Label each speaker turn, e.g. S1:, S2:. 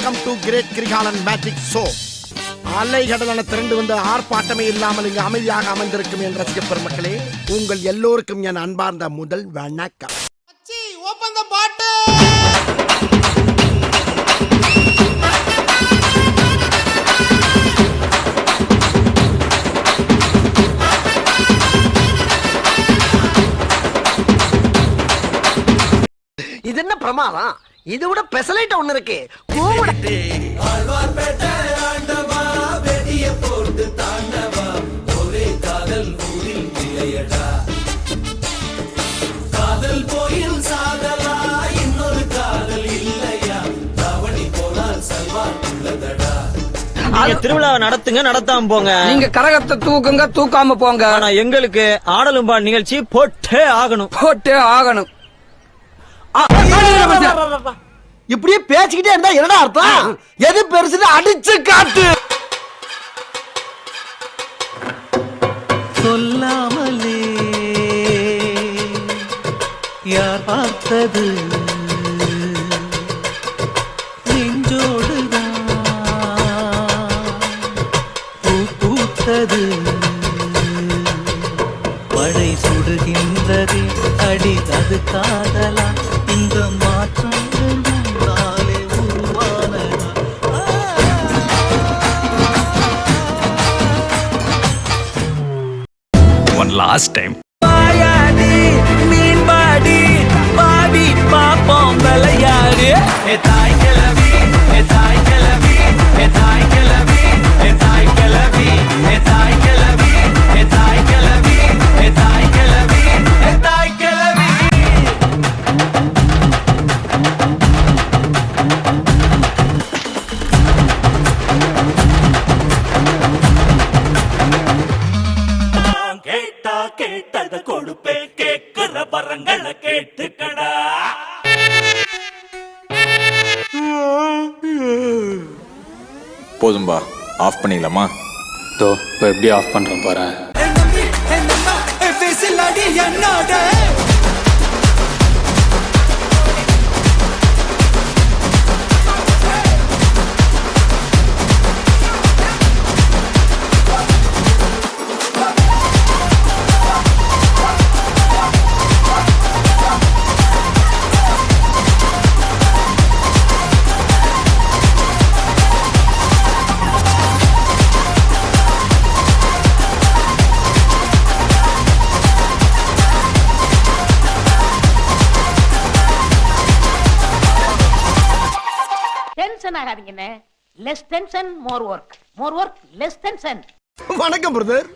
S1: Welcome to great Kirikalan magic show. அலைகடலான திரண்டு வந்து ஆர்ப்பாட்டமே இல்லாமல் இங்கு அமைதியாக அமர்ந்திருக்கும் என் ரசிக பெருமக்களே, உங்கள் எல்லோருக்கும் என் அன்பார்ந்த முதல் வணக்கம்.
S2: இது என்ன பிரமாதம்? இது விட பெசலைட் ஒண்ணு இருக்கு.
S3: திருவிழாவை நடத்துங்க, நடத்தாம போங்க.
S4: நீங்க கரகத்தை தூக்குங்க, தூக்காம போங்க.
S3: ஆனா எங்களுக்கு ஆடலும்பா நிகழ்ச்சி போட்டே ஆகணும்,
S4: போட்டே ஆகணும்.
S2: இப்படியே பேசிக்கிட்டே இருந்தா என்னடா அர்த்தம்? எது பெருசுன்னு அடிச்சு காட்டு.
S5: சொல்லாமலே யார் பார்த்தது நெஞ்சோடுதான் பூ பூத்தது. மழை சுடுகின்றது அடி, அது காதலா? இந்த மாற்றங்கள் உன்னாலே உருவானதா?
S6: One last time.
S5: வாயாடி மீன் பாடி பாடி பாப்போம் விளையாடு. தாய் கிளவி, தாய் கிளவி, தாய் கிளவி, தாய் கிளவி, தாய் கிளவி, தாய் கிளவி, தாய் கிளவி, தாய் கிளவி. கேட்டா கேட்டத கொடுப்பே, கேட்கிற வரங்களை கேட்டுக்கடா.
S6: போதும்பா, ஆஃப் பண்ணிடலாமா?
S7: தோ இப்போ எப்படி ஆஃப் பண்ணுறேன் பாரு.
S8: டென்ஷன் ஆகாதீங்கண்ணே. Less tension more work, more work less tension.
S1: வணக்கம் பிரதர்.